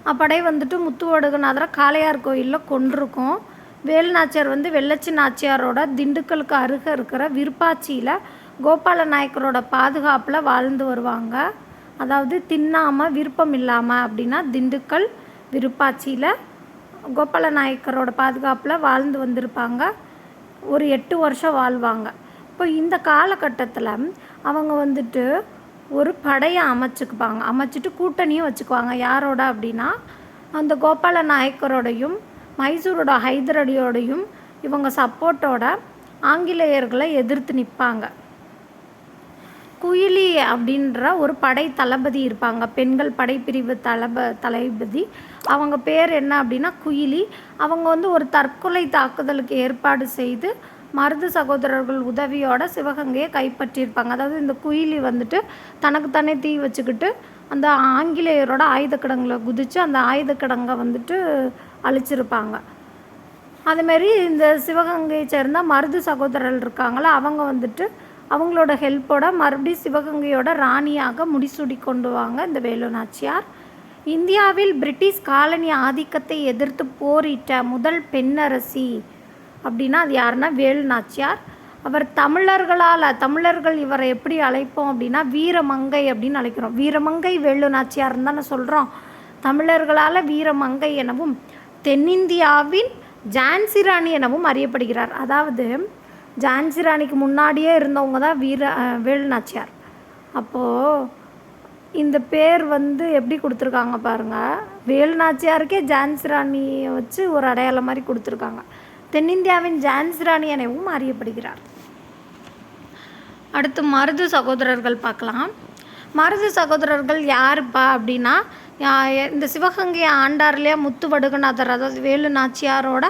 அப்படை வந்துட்டு முத்து வடுகநாதரை காளையார் கோயிலில் கொண்டிருக்கும். வேலு நாச்சியார் வந்து வெள்ளச்சி நாச்சியாரோட திண்டுக்கலுக்கு அருகே இருக்கிற விருப்பாச்சியில் கோபால நாயக்கரோட பாதுகாப்பில் வாழ்ந்து வருவாங்க. அதாவது தின்னாமல் விருப்பம் இல்லாமல் அப்படின்னா திண்டுக்கல் விருப்பாச்சியில் கோபால நாயக்கரோட பாதுகாப்பில் வாழ்ந்து வந்திருப்பாங்க. ஒரு 8 வருஷம் வாழ்வாங்க. இப்போ இந்த காலகட்டத்தில் அவங்க வந்துட்டு ஒரு படையை அமைச்சிட்டு கூட்டணியும் வச்சுக்குவாங்க. யாரோட அப்படின்னா அந்த கோபால நாயக்கரோடையும் மைசூரோட ஹைதர் அலியோடையும் இவங்க சப்போர்ட்டோட ஆங்கிலேயர்களை எதிர்த்து நிற்பாங்க. குயிலி அப்படின்ற ஒரு படை தளபதி இருப்பாங்க, பெண்கள் படைப்பிரிவு தளபதி. அவங்க பேர் என்ன அப்படின்னா குயிலி. அவங்க வந்து ஒரு தற்கொலை தாக்குதலுக்கு ஏற்பாடு செய்து மருது சகோதரர்கள் உதவியோட சிவகங்கையை கைப்பற்றியிருப்பாங்க. அதாவது இந்த குயிலி வந்துட்டு தனக்குத்தானே தீ வச்சுக்கிட்டு அந்த ஆங்கிலேயரோட ஆயுதக்கிடங்களை குதித்து அந்த ஆயுதக்கிடங்கை வந்துட்டு அழிச்சிருப்பாங்க. அதுமாரி இந்த சிவகங்கையை சேர்ந்த மருது சகோதரர்கள் இருக்காங்களா, அவங்க வந்துட்டு அவங்களோட ஹெல்ப்போட மறுபடியும் சிவகங்கையோட ராணியாக முடிசூடி கொண்டு வாங்க இந்த வேலு நாச்சியார். இந்தியாவில் பிரிட்டிஷ் காலனி ஆதிக்கத்தை எதிர்த்து போரிட்ட முதல் பெண்ணரசி அப்படின்னா அது யாருன்னா வேலு நாச்சியார். அவர் தமிழர்கள் இவரை எப்படி அழைப்போம் அப்படின்னா வீரமங்கை அப்படின்னு அழைக்கிறோம். வீரமங்கை வேலு நாச்சியார்னு தானே சொல்கிறோம். தமிழர்களால் வீரமங்கை எனவும் தென்னிந்தியாவின் ஜான்சி ராணி எனவும் அறியப்படுகிறார். அதாவது ஜான்சி ராணிக்கு முன்னாடியே இருந்தவங்க தான் வேலு நாச்சியார். அப்போது இந்த பேர் வந்து எப்படி கொடுத்துருக்காங்க பாருங்கள். வேலு நாச்சியாருக்கே ஜான்சி ராணியை வச்சு ஒரு அடையாளம் மாதிரி கொடுத்துருக்காங்க. தென்னிந்தியாவின் ஜான்சி ராணி எனவும் அறியப்படுகிறார். அடுத்து மருது சகோதரர்கள் பார்க்கலாம். மருது சகோதரர்கள் யாருப்பா அப்படின்னா, இந்த சிவகங்கையை ஆண்டார் இல்லையா முத்துவடுகநாதர், அதாவது வேலு நாச்சியாரோட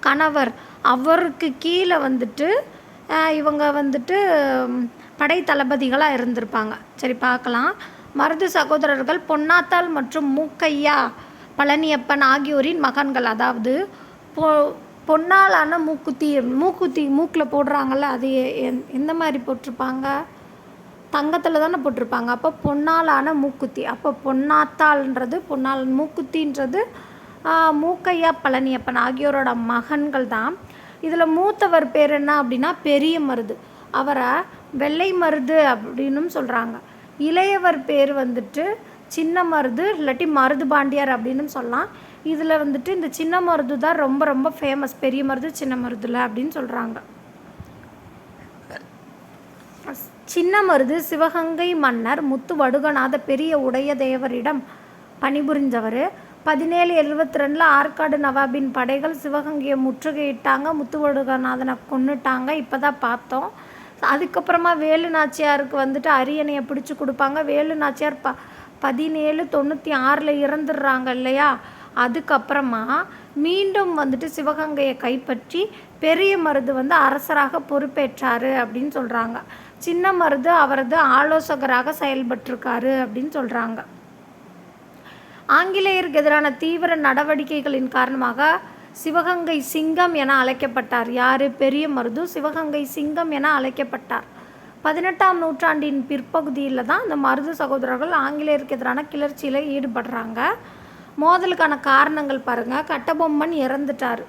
கணவர், அவருக்கு கீழே வந்துட்டு இவங்க வந்துட்டு படை தளபதிகளாக இருந்திருப்பாங்க. சரி பார்க்கலாம். மருது சகோதரர்கள் பொன்னாத்தாள் மற்றும் மூக்கையா பழனியப்பன் ஆகியோரின் மகன்கள். அதாவது பொன்னாலான மூக்குத்தி மூக்கில் போடுறாங்கள்ல, அது எந்த மாதிரி போட்டிருப்பாங்க? தங்கத்தில் தானே போட்டிருப்பாங்க. அப்போ பொன்னாலான மூக்குத்தி. அப்போ பொன்னாத்தாள்ன்றது பொன்னால், மூக்குத்தின்றது மூக்கையா பழனியப்பன் ஆகியோரோட மகன்கள் தான். இதில் மூத்தவர் பேர் என்ன அப்படின்னா பெரிய மருது. அவரை வெள்ளை மருது அப்படின்னும் சொல்கிறாங்க. இளையவர் பேர் வந்துட்டு சின்ன மருது, இல்லாட்டி மருது பாண்டியார் அப்படின்னு சொல்லலாம். இதில் வந்துட்டு இந்த சின்ன மருது தான் ரொம்ப ரொம்ப ஃபேமஸ். பெரிய மருது சின்ன மருதுல அப்படின்னு சொல்கிறாங்க. சின்ன மருது சிவகங்கை மன்னர் முத்துவடுகநாத பெரிய உடைய தேவரிடம் பணிபுரிஞ்சவர். 1772 ஆற்காடு நவாபின் படைகள் சிவகங்கையை முற்றுகையிட்டாங்க. முத்துவடுகநாதனை கொன்னுட்டாங்க. இப்போ தான் பார்த்தோம். அதுக்கப்புறமா வேலு நாச்சியாருக்கு வந்துட்டு அரியணையை பிடிச்சி கொடுப்பாங்க. வேலு நாச்சியார் 1796 இறந்துடுறாங்க இல்லையா. அதுக்கப்புறமா மீண்டும் வந்துட்டு சிவகங்கையை கைப்பற்றி பெரிய மருது வந்து அரசராக பொறுப்பேற்றார் அப்படின்னு சொல்கிறாங்க. சின்ன மருது அவரது ஆலோசகராக செயல்பட்டிருக்காரு அப்படின்னு சொல்கிறாங்க. ஆங்கிலேயருக்கு எதிரான தீவிர நடவடிக்கைகளின் காரணமாக சிவகங்கை சிங்கம் என அழைக்கப்பட்டார். யார்? பெரிய மருது சிவகங்கை சிங்கம் என அழைக்கப்பட்டார். 18ஆம் நூற்றாண்டின் பிற்பகுதியில் தான் இந்த மருது சகோதரர்கள் ஆங்கிலேயருக்கு எதிரான கிளர்ச்சியில் ஈடுபடுறாங்க. மோதலுக்கான காரணங்கள் பாருங்கள். கட்டபொம்மன் இறந்துட்டார்.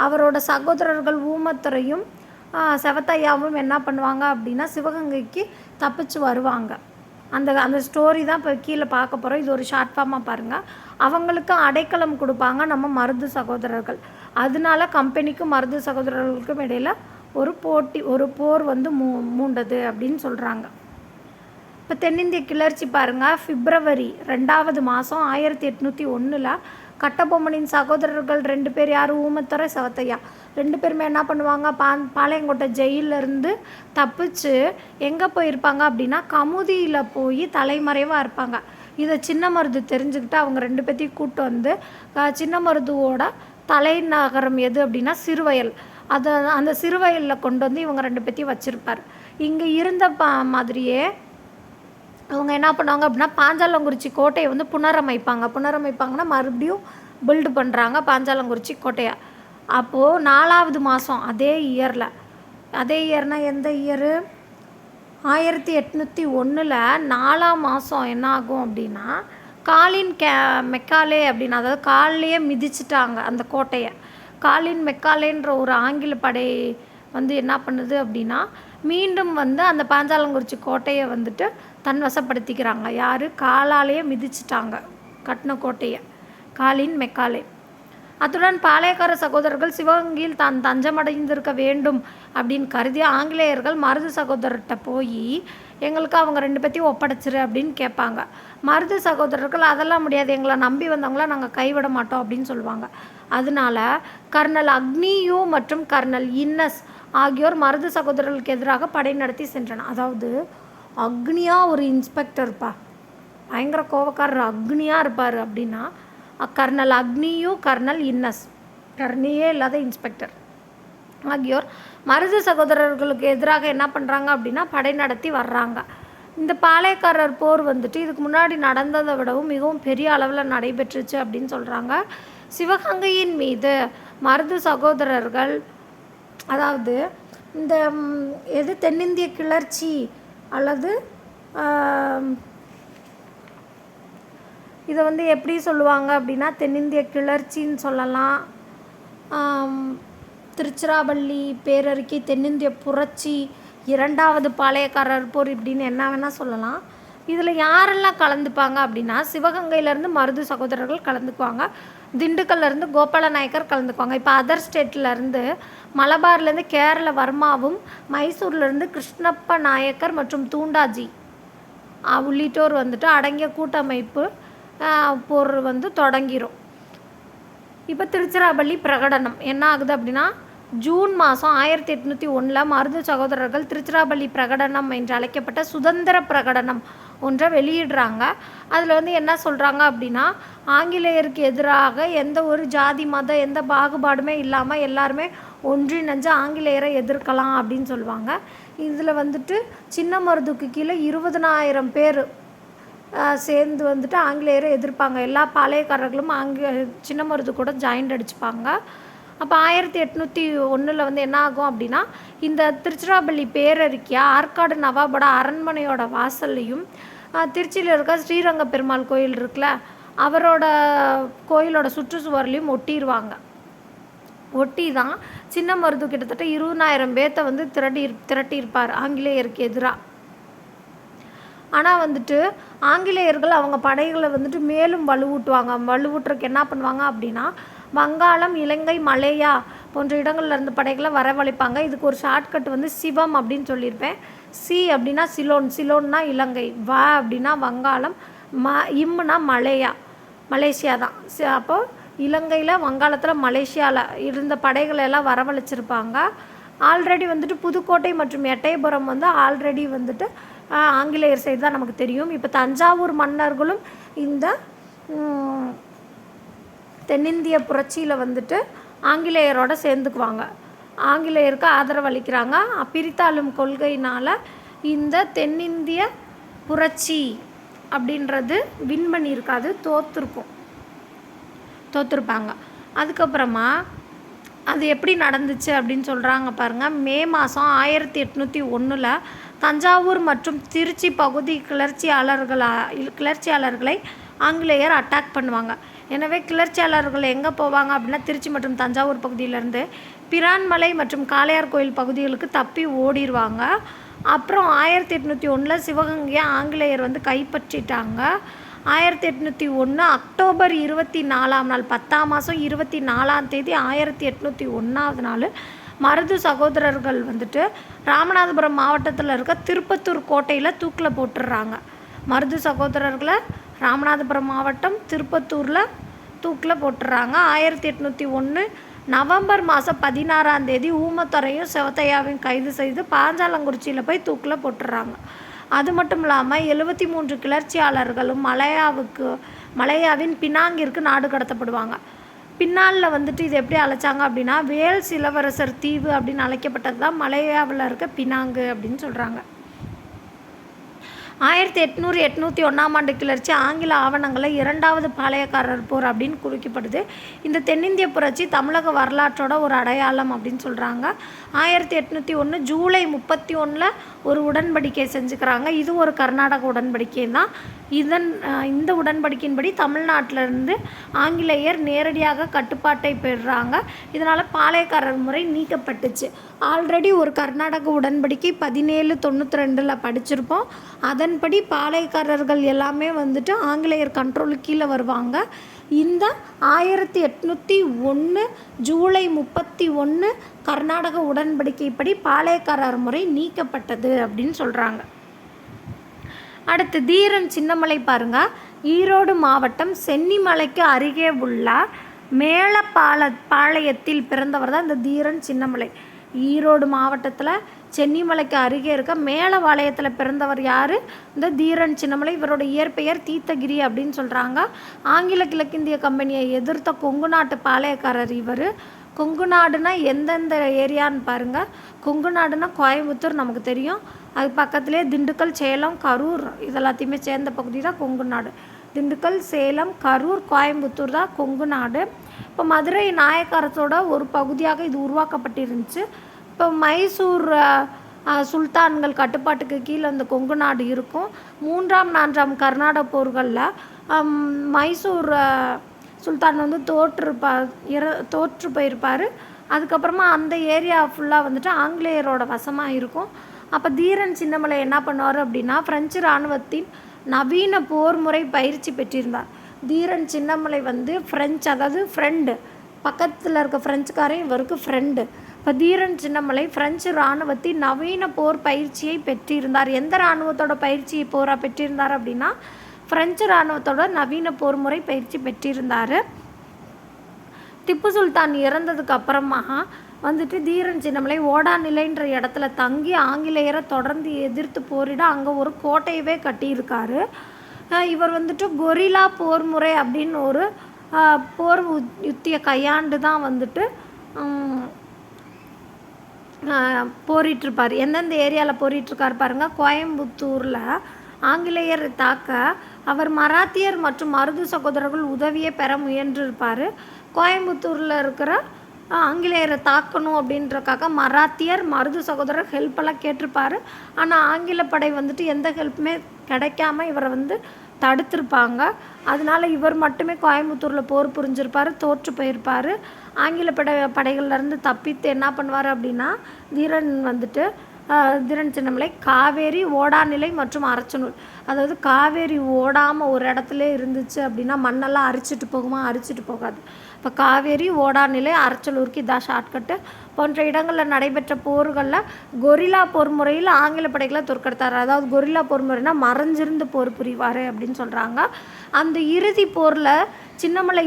அவரோட சகோதரர்கள் ஊமத்துரையும் செவத்தையாவும் என்ன பண்ணுவாங்க அப்படின்னா சிவகங்கைக்கு தப்பிச்சு வருவாங்க. அந்த ஸ்டோரி தான் இப்போ கீழே பார்க்க போகிறோம். இது ஒரு ஷார்ட் ஃபார்மாக பாருங்கள். அவங்களுக்கு அடைக்கலம் கொடுப்பாங்க நம்ம மருது சகோதரர்கள். அதனால கம்பெனிக்கும் மருது சகோதரர்களுக்கும் இடையில் ஒரு போர் வந்து மூண்டது அப்படின்னு சொல்கிறாங்க. இப்போ தென்னிந்திய கிளர்ச்சி பாருங்கள். பிப்ரவரி 2வது மாதம் 1801 கட்டபொம்மனின் சகோதரர்கள் 2 பேர் யார்? ஊமத்துரை, செவத்தையா 2 பேருமே என்ன பண்ணுவாங்க? பாளையங்கோட்டை ஜெயிலிருந்து தப்பிச்சு எங்கே போயிருப்பாங்க அப்படின்னா கமுதியில் போய் தலைமறைவாக இருப்பாங்க. இதை சின்ன மருது தெரிஞ்சுக்கிட்டு அவங்க 2 பேர்த்தையும் கூப்பிட்டு வந்து சின்ன மருதுவோட தலைநகரம் எது அப்படின்னா சிறுவயல். அந்த சிறுவயலில் கொண்டு வந்து இவங்க 2 பேர்த்தையும் வச்சுருப்பார். இங்கே இருந்த மாதிரியே அவங்க என்ன பண்ணுவாங்க அப்படின்னா பாஞ்சாலங்குறிச்சி கோட்டையை வந்து புனரமைப்பாங்கன்னா மறுபடியும் பில்டு பண்ணுறாங்க பாஞ்சாலங்குறிச்சி கோட்டையை. அப்போது 4வது மாதம் அதே இயர்னால் எந்த இயரு? 1801 4ஆம் மாதம் என்ன ஆகும் அப்படின்னா காலின் மெக்காலே அப்படின்னு, அதாவது காலிலேயே மிதிச்சிட்டாங்க அந்த கோட்டையை. காலின் மெக்காலேன்ற ஒரு ஆங்கில படை வந்து என்ன பண்ணுது அப்படின்னா மீண்டும் வந்து அந்த பாஞ்சாலங்குறிச்சி கோட்டையை வந்துட்டு தன்வசப்படுத்திக்கிறாங்க. யார்? காலாலேயே மிதிச்சிட்டாங்க கட்டின கோட்டையை, காலின் மெக்காலே. அத்துடன் பாளையக்கார சகோதரர்கள் சிவகங்கையில் தான் தஞ்சமடைந்திருக்க வேண்டும் அப்படின்னு கருதி ஆங்கிலேயர்கள் மருது சகோதரர்கிட்ட போய் எங்களுக்கு அவங்க 2 பேர்த்தையும் ஒப்படைச்சிரு அப்படின்னு கேட்பாங்க. மருது சகோதரர்கள் அதெல்லாம் முடியாது, எங்களை நம்பி வந்தவங்கள நாங்கள் கைவிட மாட்டோம் அப்படின்னு சொல்லுவாங்க. அதனால கர்னல் அக்னியூ மற்றும் கர்னல் இன்னஸ் ஆகியோர் மருது சகோதரர்களுக்கு எதிராக படை நடத்தி சென்றனர். அதாவது அக்னியா ஒரு இன்ஸ்பெக்டர்ப்பா, பயங்கர கோவக்காரர் அக்னியாக இருப்பார் அப்படின்னா கர்னல் அக்னியூ, கர்னல் இன்னஸ், கர்னியே இல்லாத இன்ஸ்பெக்டர் ஆகியோர் மருது சகோதரர்களுக்கு எதிராக என்ன பண்ணுறாங்க அப்படின்னா படை நடத்தி வர்றாங்க. இந்த பாளையக்காரர் போர் வந்துட்டு இதுக்கு முன்னாடி நடந்ததை விடவும் மிகவும் பெரிய அளவில் நடைபெற்றுச்சு அப்படின்னு சொல்கிறாங்க. சிவகங்கையின் மீது மருது சகோதரர்கள், அதாவது இந்த தென்னிந்திய கிளர்ச்சி அல்லது இதை வந்து எப்படி சொல்லுவாங்க அப்படின்னா தென்னிந்திய கிளர்ச்சின்னு சொல்லலாம், திருச்சிராப்பள்ளி பேரறிக்கை, தென்னிந்திய புரட்சி, 2வது பாளையக்காரர் போர் இப்படின்னு என்ன வேணால் சொல்லலாம். இதில் யாரெல்லாம் கலந்துப்பாங்க அப்படின்னா சிவகங்கையிலேருந்து மருது சகோதரர்கள் கலந்துக்குவாங்க, திண்டுக்கல்லேருந்து கோபால நாயக்கர் கலந்துக்குவாங்க. இப்போ அதர் ஸ்டேட்லேருந்து மலபார்லேருந்து கேரள வர்மாவும், மைசூர்லேருந்து கிருஷ்ணப்ப நாயக்கர் மற்றும் தூண்டாஜி உள்ளிட்டோர் வந்துட்டு அடங்கிய கூட்டமைப்பு போர் வந்து தொடங்கிடும். இப்போ திருச்சிராப்பள்ளி பிரகடனம் என்ன ஆகுது அப்படின்னா ஜூன் மாதம் 1801 மருது சகோதரர்கள் திருச்சிராப்பள்ளி பிரகடனம் என்று அழைக்கப்பட்ட சுதந்திர பிரகடனம் ஒன்றை வெளியிடுறாங்க. அதில் வந்து என்ன சொல்கிறாங்க அப்படின்னா, ஆங்கிலேயருக்கு எதிராக எந்த ஒரு ஜாதி மத எந்த பாகுபாடுமே இல்லாமல் எல்லாருமே ஒன்றிணைஞ்சு ஆங்கிலேயரை எதிர்க்கலாம் அப்படின்னு சொல்லுவாங்க. இதில் வந்துட்டு சின்னமருதுக்கு கீழே 20,000 பேர் சேர்ந்து வந்துட்டு ஆங்கிலேயரை எதிர்ப்பாங்க. எல்லா பாளையக்காரர்களும் சின்னமருது கூட ஜாயிண்ட் அடிச்சுப்பாங்க. அப்போ 1801 வந்து என்ன ஆகும் அப்படின்னா, இந்த திருச்சிராப்பள்ளி பேரறிக்கையை ஆற்காடு நவாபோட அரண்மனையோட வாசல்லையும் திருச்சியில் இருக்க ஸ்ரீரங்க பெருமாள் கோயில் இருக்குல்ல, அவரோட கோயிலோட சுற்றுச்சுவர்லையும் ஒட்டிடுவாங்க. ஒட்டி தான் சின்னமருது கிட்டத்தட்ட 20,000 பேர்த்தை வந்து திரட்டியிருப்பார் ஆங்கிலேயருக்கு எதிராக. ஆனால் வந்துட்டு ஆங்கிலேயர்கள் அவங்க படைகளை வந்துட்டு மேலும் வலுவூட்டுவாங்க. வலுவூட்டுறதுக்கு என்ன பண்ணுவாங்க அப்படின்னா, வங்காளம், இலங்கை, மலேயா போன்ற இடங்களில் இருந்த படைகளை வரவழைப்பாங்க. இதுக்கு ஒரு ஷார்ட்கட் வந்து சிவம் அப்படின்னு சொல்லியிருப்பேன். சி அப்படின்னா சிலோன், சிலோன்னா இலங்கை, வ அப்படின்னா வங்காளம், இம்முனா மலேசியா தான். அப்போ இலங்கையில், வங்காளத்தில், மலேசியாவில் இருந்த படைகளை எல்லாம் வரவழைச்சிருப்பாங்க. ஆல்ரெடி வந்துட்டு புதுக்கோட்டை மற்றும் எட்டயபுரம் வந்து ஆல்ரெடி வந்துட்டு ஆங்கிலேயர் சைடு தான் நமக்கு தெரியும். இப்போ தஞ்சாவூர் மன்னர்களும் இந்த தென்னிந்திய புரட்சியில் வந்துட்டு ஆங்கிலேயரோட சேர்ந்துக்குவாங்க. ஆங்கிலேயருக்கு ஆதரவு அளிக்கிறாங்க. பிரித்தாளும் கொள்கையினால் இந்த தென்னிந்திய புரட்சி அப்படின்றது வின் பண்ணியிருக்காது, தோற்றுருப்பாங்க. அதுக்கப்புறமா அது எப்படி நடந்துச்சு அப்படின்னு சொல்கிறாங்க பாருங்கள். மே மாதம் 1801 தஞ்சாவூர் மற்றும் திருச்சி பகுதி கிளர்ச்சியாளர்களை ஆங்கிலேயர் அட்டாக் பண்ணுவாங்க. எனவே கிளர்ச்சியாளர்கள் எங்கே போவாங்க அப்படின்னா, திருச்சி மற்றும் தஞ்சாவூர் பகுதியிலேருந்து பிரான்மலை மற்றும் காளையார் கோயில் பகுதிகளுக்கு தப்பி ஓடிடுவாங்க. அப்புறம் 1801 சிவகங்கையை ஆங்கிலேயர் வந்து கைப்பற்றிட்டாங்க. 1801 அக்டோபர் 24 நாள் 10ஆம் மாதம் 24ஆம் தேதி 1801 நாள் மருது சகோதரர்கள் வந்துட்டு ராமநாதபுரம் மாவட்டத்தில் இருக்க திருப்பத்தூர் கோட்டையில் தூக்கில் போட்டுடுறாங்க. மருது சகோதரர்களை ராமநாதபுரம் மாவட்டம் திருப்பத்தூரில் தூக்கில் போட்டுடுறாங்க. 1801 நவம்பர் மாதம் 16ஆம் தேதி ஊமத்துறையும் சிவத்தையாவையும் கைது செய்து பாஞ்சாலங்குறிச்சியில் போய் தூக்கில் போட்டுடுறாங்க. அது மட்டும் இல்லாமல் 73 கிளர்ச்சியாளர்களும் மலையாவின் பினாங்கிற்கு நாடு கடத்தப்படுவாங்க. பின்னாளில் வந்துட்டு இது எப்படி அழைச்சாங்க அப்படின்னா, வேல்ஸ் இளவரசர் தீவு அப்படின்னு அழைக்கப்பட்டது தான் மலையாவில் இருக்க பினாங்கு அப்படின்னு சொல்கிறாங்க. 1800-801 கிளர்ச்சி ஆங்கில ஆவணங்களில் 2வது பாளையக்காரர் போர் அப்படின்னு குறிக்கப்படுது. இந்த தென்னிந்திய புரட்சி தமிழக வரலாற்றோட ஒரு அடையாளம் அப்படின்னு சொல்கிறாங்க. 1801 ஜூலை 31 ஒரு உடன்படிக்கை செஞ்சுக்கிறாங்க. இது ஒரு கர்நாடக உடன்படிக்கை தான். இந்த உடன்படிக்கையின்படி தமிழ்நாட்டிலிருந்து ஆங்கிலேயர் நேரடியாக கட்டுப்பாட்டை பெறுறாங்க. இதனால் பாளையக்காரர் முறை நீக்கப்பட்டுச்சு. ஆல்ரெடி ஒரு கர்நாடக உடன்படிக்கை 1792 படிச்சிருப்போம். அதன்படி பாளையக்காரர்கள் எல்லாமே வந்துட்டு ஆங்கிலேயர் கண்ட்ரோலுக்கு கீழே வருவாங்க. இந்த 1801 ஜூலை 31 கர்நாடக உடன்படிக்கைப்படி பாளையக்காரர் முறை நீக்கப்பட்டது அப்படின்னு சொல்கிறாங்க. அடுத்து தீரன் சின்னமலை பாருங்கள். ஈரோடு மாவட்டம் சென்னிமலைக்கு அருகே உள்ள மேலப்பாளையத்தில் பிறந்தவர் தான் இந்த தீரன் சின்னமலை. ஈரோடு மாவட்டத்தில் சென்னிமலைக்கு அருகே இருக்க மேலப்பாளையத்தில் பிறந்தவர் யார்? இந்த தீரன் சின்னமலை. இவரோட இயற்பெயர் தீர்த்தகிரி அப்படின்னு சொல்கிறாங்க. ஆங்கில கிழக்கிந்திய கம்பெனியை எதிர்த்த கொங்கு நாட்டு பாளையக்காரர் இவர். கொங்கு நாடுனா எந்தெந்த ஏரியான்னு பாருங்கள். கொங்கு நாடுனா கோயம்புத்தூர் நமக்கு தெரியும். அது பக்கத்துலேயே திண்டுக்கல், சேலம், கரூர் இதெல்லாத்தையுமே சேர்ந்த பகுதி தான் கொங்கு நாடு. திண்டுக்கல், சேலம், கரூர், கோயம்புத்தூர் தான் கொங்கு நாடு. இப்போ மதுரை நாயக்கரசோட ஒரு பகுதியாக இது உருவாக்கப்பட்டிருந்துச்சு. இப்போ மைசூர் சுல்தான்கள் கட்டுப்பாட்டுக்கு கீழே அந்த கொங்கு நாடு இருக்கும். 3ஆம் 4ஆம் கர்நாடக போர்களில் மைசூர் சுல்தான் வந்து தோற்று போயிருப்பார். அதுக்கப்புறமா அந்த ஏரியா ஃபுல்லாக வந்துட்டு ஆங்கிலேயரோட வசமாக இருக்கும். அப்போ தீரன் சின்னமலை என்ன பண்ணுவார் அப்படின்னா, பிரெஞ்சு இராணுவத்தின் நவீன போர் முறை பயிற்சி பெற்றிருந்தார். தீரன் சின்னமலை வந்து அதாவது ஃப்ரெண்டு, பக்கத்தில் இருக்க ஃப்ரெஞ்சுக்காரன் இவருக்கு ஃப்ரெண்டு. இப்போ தீரன் சின்னமலை பிரெஞ்சு இராணுவத்தின் நவீன போர் பயிற்சியை பெற்றிருந்தார். எந்த இராணுவத்தோட போராக பெற்றிருந்தார் அப்படின்னா, பிரெஞ்சு இராணுவத்தோட நவீன போர் முறை பயிற்சி பெற்றிருந்தார். திப்பு சுல்தான் இறந்ததுக்கு அப்புறமா வந்துட்டு தீரன் சின்னமலை ஓடாநிலைன்ற இடத்துல தங்கி ஆங்கிலேயரை தொடர்ந்து எதிர்த்து போரிட அங்கே ஒரு கோட்டையவே கட்டியிருக்காரு. இவர் வந்துட்டு கொரில்லா போர் முறை அப்படின்னு ஒரு போர் யுத்தியை கையாண்டு தான் வந்துட்டு போரிட்டிருப்பார். எந்தெந்த ஏரியாவில் போரிட்டிருக்கார் பாருங்கள். கோயம்புத்தூரில் ஆங்கிலேயர் தாக்க அவர் மராத்தியர் மற்றும் மருது சகோதரர்கள் உதவியை பெற முயன்றிருப்பார். கோயம்புத்தூரில் இருக்கிற ஆங்கிலேயரை தாக்கணும் அப்படின்றக்காக மராத்தியர் மருது சகோதரர் ஹெல்ப்பெல்லாம் கேட்டிருப்பார். ஆனால் ஆங்கில படை வந்துட்டு எந்த ஹெல்ப்புமே கிடைக்காம இவரை வந்து தடுத்திருப்பாங்க. அதனால இவர் மட்டுமே கோயம்புத்தூரில் போர் புரிஞ்சிருப்பார், தோற்று போயிருப்பார். ஆங்கில படைகள்லேருந்து தப்பித்து என்ன பண்ணுவார் அப்படின்னா தீரன் சின்னமலை காவேரி ஓடாநிலை மற்றும் அரச்சனூர், அதாவது காவேரி ஓடாமல் ஒரு இடத்துல இருந்துச்சு அப்படின்னா மண்ணெல்லாம் அரிச்சிட்டு போகுமா, அரிச்சிட்டு போகாது. இப்போ காவேரி ஓடாநிலை அரச்சலூருக்கு இதான் ஷார்ட்கட்டு. போன்ற இடங்களில் நடைபெற்ற போர்களில் கொரில்லா போர் முறையில் ஆங்கில படைகளை தோற்கடித்தார். அதாவது கொரில்லா போர் முறைனா மறைஞ்சிருந்து போர் புரிவார் அப்படின்னு சொல்கிறாங்க. அந்த இறுதி போரில் சின்னமலை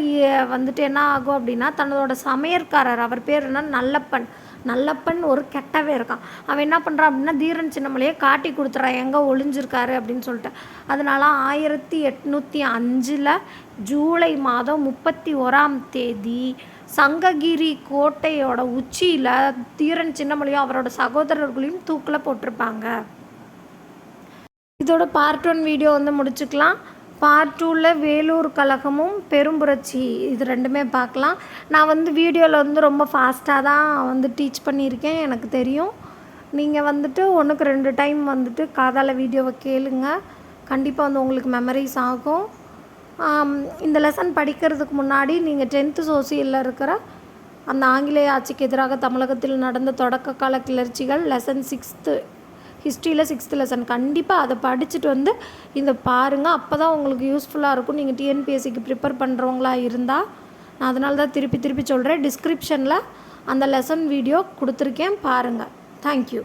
வந்துட்டு என்ன ஆகும் அப்படின்னா தன்னோட சமையற்காரர், அவர் பேர் என்ன, நல்லப்பன் ஒரு கெட்டவே இருக்கான். அவன் என்ன பண்ணுறான் அப்படின்னா தீரன் சின்னமலையை காட்டி கொடுத்துட்றான் எங்கே ஒளிஞ்சிருக்காரு அப்படின்னு சொல்லிட்டு. அதனால 1805 ஜூலை மாதம் 31 சங்ககிரி கோட்டையோட உச்சியில் தீரன் சின்னமலையும் அவரோட சகோதரர்களையும் தூக்கில் போட்டிருப்பாங்க. இதோட பார்ட் 1 வீடியோ வந்து முடிச்சுக்கலாம். பார்ட் 2ல் வேலூர் கழகமும் பெரும்புரட்சி இது ரெண்டுமே பார்க்கலாம். நான் வந்து வீடியோவில் வந்து ரொம்ப ஃபாஸ்ட்டாக தான் வந்து டீச் பண்ணியிருக்கேன், எனக்கு தெரியும். நீங்கள் வந்துட்டு 1க்கு 2 டைம் வந்துட்டு காதால் வீடியோவை கேளுங்க, கண்டிப்பாக வந்து உங்களுக்கு மெமரிஸ் ஆகும். இந்த லெசன் படிக்கிறதுக்கு முன்னாடி நீங்கள் 10th சோசியலில் இருக்கிற அந்த ஆங்கிலேய ஆட்சிக்கு எதிராக தமிழகத்தில் நடந்த தொடக்க கால கிளர்ச்சிகள் லெசன் 6th ஹிஸ்ட்ரியில் 6th லெசன் கண்டிப்பாக அதை படிச்சுட்டு வந்து இதை பாருங்கள். அப்போ தான் உங்களுக்கு யூஸ்ஃபுல்லாக இருக்கும். நீங்கள் டிஎன்பிஎஸ்சிக்கு ப்ரிப்பேர் பண்ணுறவங்களா இருந்தால், நான் அதனால தான் திருப்பி சொல்கிறேன். டிஸ்கிரிப்ஷனில் அந்த லெசன் வீடியோ கொடுத்துருக்கேன், பாருங்கள். தேங்க்யூ.